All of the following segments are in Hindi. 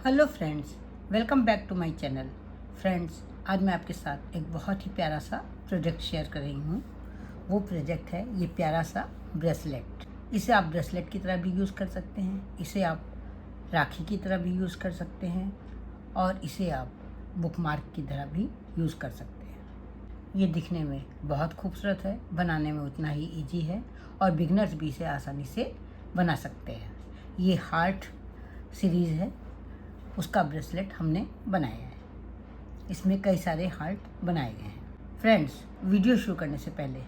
Hello friends, welcome back to my channel. Friends, आज मैं आपके साथ एक बहुत ही प्यारा सा प्रोजेक्ट शेयर कर रही हूँ। वो प्रोजेक्ट है ये प्यारा सा ब्रेसलेट। इसे आप ब्रेसलेट की तरह भी यूज़ कर सकते हैं, इसे आप राखी की तरह भी यूज़ कर सकते हैं और इसे आप बुकमार्क की तरह भी यूज़ कर सकते हैं। ये दिखने में बहुत खूबसूरत है, बनाने में उतना ही ईजी है और बिगनर्स भी इसे आसानी से बना सकते हैं। ये हार्ट सीरीज़ है, उसका ब्रेसलेट हमने बनाया है। इसमें कई सारे हार्ट बनाए गए हैं। फ्रेंड्स, वीडियो शुरू करने से पहले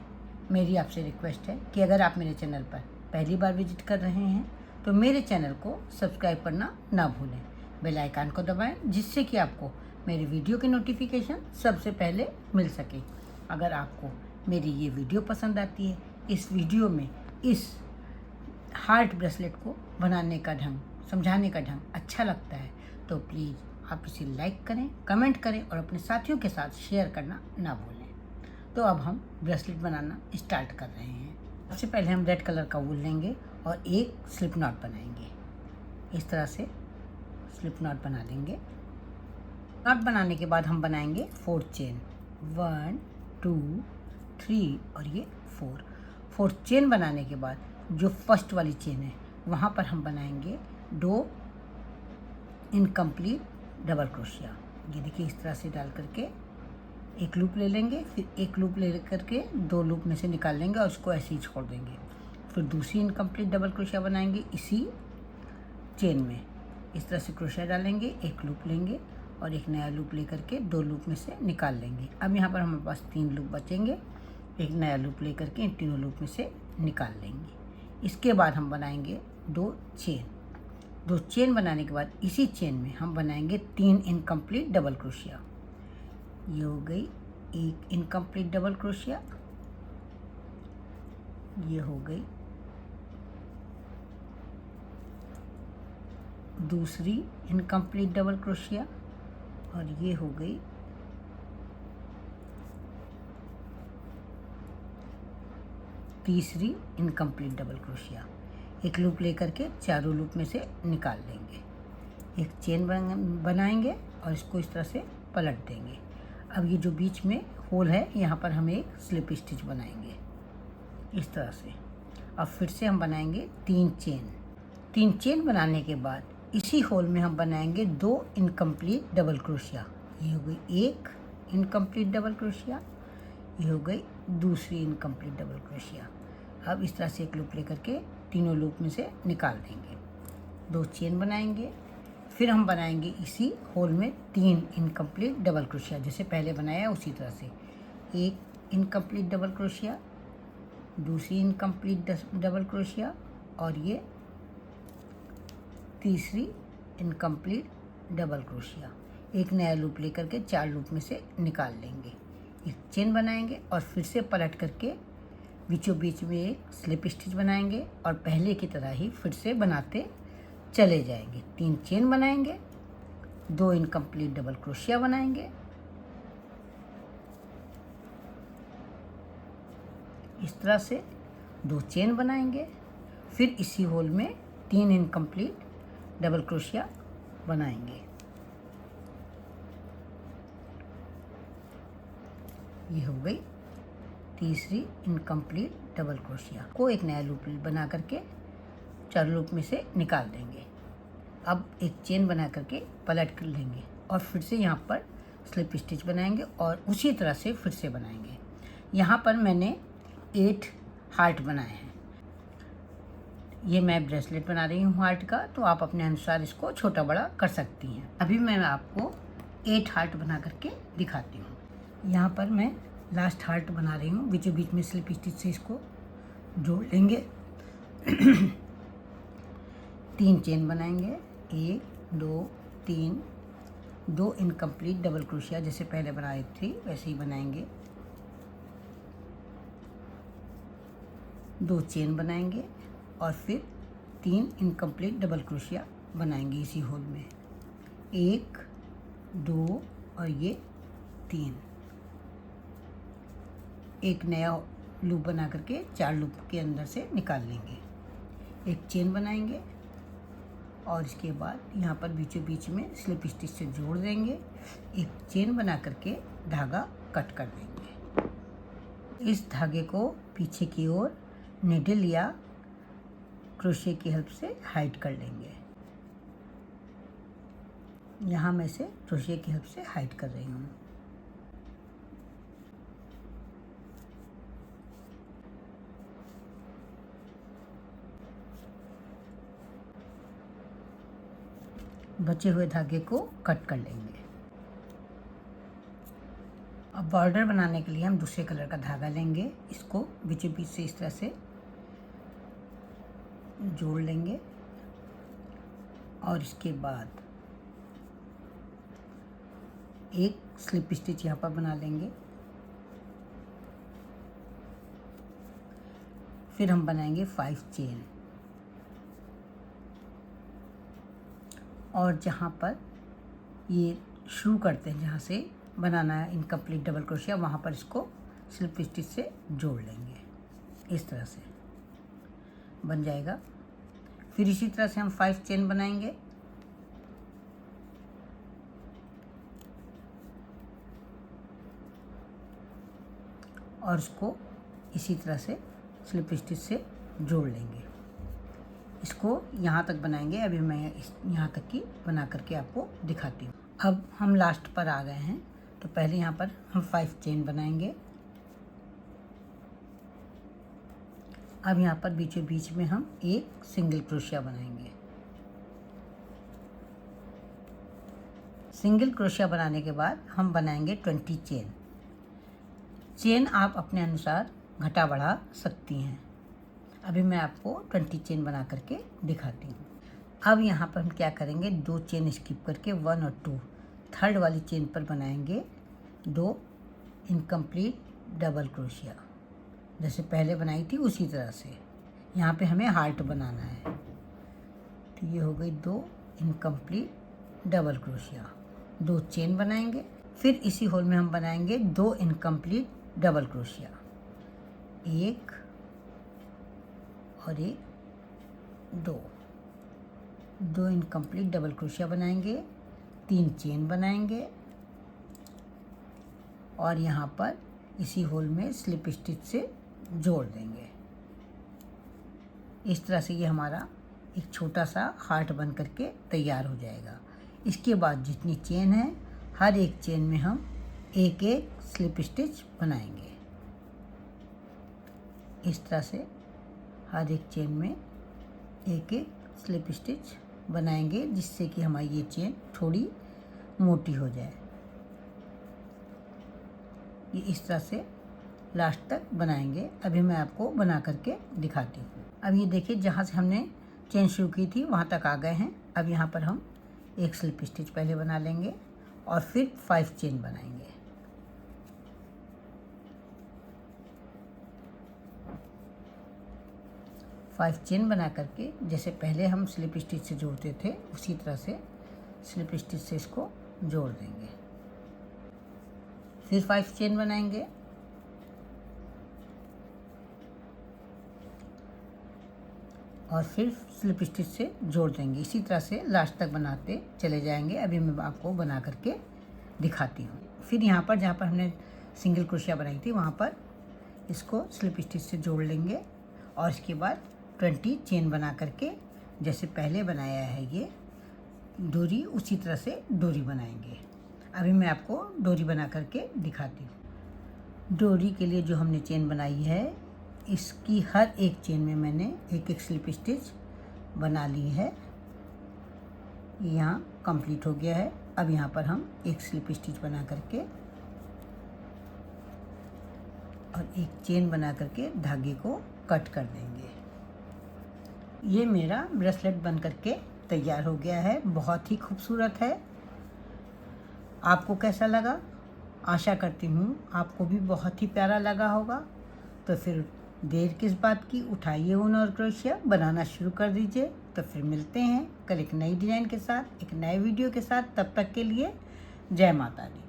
मेरी आपसे रिक्वेस्ट है कि अगर आप मेरे चैनल पर पहली बार विजिट कर रहे हैं तो मेरे चैनल को सब्सक्राइब करना ना भूलें। बेल आइकन को दबाएं जिससे कि आपको मेरी वीडियो की नोटिफिकेशन सबसे पहले मिल सके। अगर आपको मेरी ये वीडियो पसंद आती है, इस वीडियो में इस हार्ट ब्रेसलेट को बनाने का ढंग, समझाने का ढंग अच्छा लगता है तो प्लीज़ आप इसे लाइक करें, कमेंट करें और अपने साथियों के साथ शेयर करना ना भूलें। तो अब हम ब्रेसलेट बनाना स्टार्ट कर रहे हैं। सबसे पहले हम रेड कलर का वूल लेंगे और एक स्लिप नॉट बनाएंगे। इस तरह से स्लिप नॉट बना लेंगे। नॉट बनाने के बाद हम बनाएंगे 4 चेन, 1 2 3 और ये 4 चेन बनाने के बाद जो फर्स्ट वाली चेन है वहाँ पर हम बनाएंगे 2 इनकम्प्लीट डबल क्रोशिया। ये देखिए, इस तरह से डाल करके एक लूप ले लेंगे, फिर एक लूप ले करके 2 लूप में से निकाल लेंगे और उसको ऐसे ही छोड़ देंगे। फिर दूसरी इनकम्प्लीट डबल क्रोशिया बनाएंगे इसी चेन में। इस तरह से क्रोशिया डालेंगे, एक लूप लेंगे और एक नया लूप ले करके 2 लूप में से निकाल लेंगे। अब यहाँ पर हमारे पास 3 लूप बचेंगे। एक नया लूप ले करके इन तीनों लूप में से निकाल लेंगे। इसके बाद हम बनाएंगे 2 चेन बनाने के बाद इसी चेन में हम बनाएंगे 3 इनकम्प्लीट डबल क्रोशिया। ये हो गई एक इनकम्प्लीट डबल क्रोशिया, ये हो गई दूसरी इनकम्प्लीट डबल क्रोशिया और ये हो गई तीसरी इनकम्प्लीट डबल क्रोशिया। एक लूप लेकर के चारों लूप में से निकाल लेंगे, एक चेन बनाएंगे और इसको इस तरह से पलट देंगे। अब ये जो बीच में होल है यहाँ पर हम एक स्लिप स्टिच बनाएंगे इस तरह से। अब फिर से हम बनाएंगे 3 चेन बनाने के बाद इसी होल में हम बनाएंगे 2 इनकम्प्लीट डबल क्रोशिया। ये हो गई एक इनकम्प्लीट डबल क्रोशिया, ये हो गई दूसरी इनकम्प्लीट डबल क्रोशिया। अब इस तरह से एक लूप लेकर के तीनों लूप में से निकाल देंगे, 2 चेन बनाएंगे। फिर हम बनाएंगे इसी होल में 3 इनकम्प्लीट डबल क्रोशिया, जैसे पहले बनाया उसी तरह से। एक इनकम्प्लीट डबल क्रोशिया, दूसरी इनकम्प्लीट डबल क्रोशिया और ये तीसरी इनकम्प्लीट डबल क्रोशिया। एक नया लूप लेकर के 4 लूप में से निकाल लेंगे, एक चेन बनाएंगे और फिर से पलट करके बीचों बीच में एक स्लिप स्टिच बनाएंगे और पहले की तरह ही फिर से बनाते चले जाएंगे। 3 चेन बनाएंगे, 2 इनकम्प्लीट डबल क्रोशिया बनाएंगे, इस तरह से 2 चेन बनाएंगे, फिर इसी होल में 3 इनकम्प्लीट डबल क्रोशिया बनाएंगे। ये हो गई तीसरी इनकम्प्लीट डबल क्रोशिया को एक नया लूप बना करके 4 लूप में से निकाल देंगे। अब एक चेन बना करके पलट कर लेंगे और फिर से यहाँ पर स्लिप स्टिच बनाएंगे और उसी तरह से फिर से बनाएंगे। यहाँ पर मैंने 8 हार्ट बनाए हैं। ये मैं ब्रेसलेट बना रही हूँ हार्ट का, तो आप अपने अनुसार इसको छोटा बड़ा कर सकती हैं। अभी मैं आपको 8 हार्ट बना करके दिखाती हूँ। यहाँ पर मैं लास्ट हार्ट बना रही हूँ, बीचों बीच में स्लिप स्टिच से इसको जोड़ लेंगे। 3 चेन बनाएंगे, 1 2 3, 2 इनकम्प्लीट डबल क्रोशिया जैसे पहले बनाई थी वैसे ही बनाएंगे, 2 चेन बनाएंगे और फिर 3 इनकम्प्लीट डबल क्रोशिया बनाएंगे इसी होल में, 1 2 और ये 3। एक नया लूप बना करके 4 लूप के अंदर से निकाल लेंगे, एक चेन बनाएंगे और इसके बाद यहाँ पर बीचों बीच में स्लिप स्टिच से जोड़ देंगे। एक चेन बना करके धागा कट कर देंगे। इस धागे को पीछे की ओर नीडल या क्रोशे की हेल्प से हाइड कर लेंगे। यहाँ मैं इसे क्रोशे की हेल्प से हाइड कर रही हूँ। बचे हुए धागे को कट कर लेंगे। अब बॉर्डर बनाने के लिए हम दूसरे कलर का धागा लेंगे। इसको बीचों बीच से इस तरह से जोड़ लेंगे और इसके बाद एक स्लिप स्टिच यहाँ पर बना लेंगे। फिर हम बनाएंगे 5 चेन और जहाँ पर ये शुरू करते हैं, जहाँ से बनाना है इनकम्प्लीट डबल क्रोशिया, वहाँ पर इसको स्लिप स्टिच से जोड़ लेंगे। इस तरह से बन जाएगा। फिर इसी तरह से हम 5 चेन बनाएंगे। और इसको इसी तरह से स्लिप स्टिच से जोड़ लेंगे। इसको यहाँ तक बनाएंगे। अभी मैं यहाँ तक की बना करके आपको दिखाती हूँ। अब हम लास्ट पर आ गए हैं, तो पहले यहाँ पर हम 5 चेन बनाएंगे। अब यहाँ पर बीचों बीच में हम एक सिंगल क्रोशिया बनाएंगे। सिंगल क्रोशिया बनाने के बाद हम बनाएंगे 20 चेन। चेन आप अपने अनुसार घटा बढ़ा सकती हैं। अभी मैं आपको 20 चेन बना करके दिखाती हूँ। अब यहाँ पर हम क्या करेंगे, 2 चेन स्किप करके 1 और 2 थर्ड वाली चेन पर बनाएंगे 2 इनकम्प्लीट डबल क्रोशिया। जैसे पहले बनाई थी उसी तरह से यहाँ पे हमें हार्ट बनाना है। तो ये हो गई 2 इनकम्प्लीट डबल क्रोशिया। 2 चेन बनाएंगे। फिर इसी होल में हम बनाएंगे 2 इनकम्प्लीट डबल क्रोशिया, 1 और 1, 2 इनकम्प्लीट डबल क्रोशिया बनाएंगे। 3 चेन बनाएंगे और यहाँ पर इसी होल में स्लिप स्टिच से जोड़ देंगे। इस तरह से ये हमारा एक छोटा सा हार्ट बन करके तैयार हो जाएगा। इसके बाद जितनी चेन है, हर एक चेन में हम एक एक स्लिप स्टिच बनाएंगे। इस तरह से हर एक चेन में एक एक स्लिप स्टिच बनाएंगे, जिससे कि हमारी ये चेन थोड़ी मोटी हो जाए। ये इस तरह से लास्ट तक बनाएंगे। अभी मैं आपको बना करके दिखाती हूँ। अब ये देखिए, जहाँ से हमने चेन शुरू की थी वहाँ तक आ गए हैं। अब यहाँ पर हम एक स्लिप स्टिच पहले बना लेंगे और फिर 5 चेन बनाएंगे। फाइव चेन बना करके जैसे पहले हम स्लिप स्टिच से जोड़ते थे उसी तरह से स्लिप स्टिच से इसको जोड़ देंगे। फिर 5 चेन बनाएंगे और फिर स्लिप स्टिच से जोड़ देंगे। इसी तरह से लास्ट तक बनाते चले जाएंगे। अभी मैं आपको बना करके दिखाती हूँ। फिर यहाँ पर जहाँ पर हमने सिंगल क्रोशिया बनाई थी वहाँ पर इसको स्लिप स्टिच से जोड़ लेंगे और इसके बाद 20 चेन बना करके जैसे पहले बनाया है ये डोरी, उसी तरह से डोरी बनाएंगे। अभी मैं आपको डोरी बना करके दिखाती हूँ। डोरी के लिए जो हमने चेन बनाई है, इसकी हर एक चेन में मैंने एक एक स्लिप स्टिच बना ली है। यहाँ कंप्लीट हो गया है। अब यहाँ पर हम एक स्लिप स्टिच बना करके और एक चेन बना करके धागे को कट कर देंगे। ये मेरा ब्रेसलेट बन करके तैयार हो गया है। बहुत ही खूबसूरत है। आपको कैसा लगा? आशा करती हूँ आपको भी बहुत ही प्यारा लगा होगा। तो फिर देर किस बात की, उठाइए ऊन और क्रोशिया, बनाना शुरू कर दीजिए। तो फिर मिलते हैं कल एक नई डिज़ाइन के साथ, एक नए वीडियो के साथ। तब तक के लिए जय माता दी।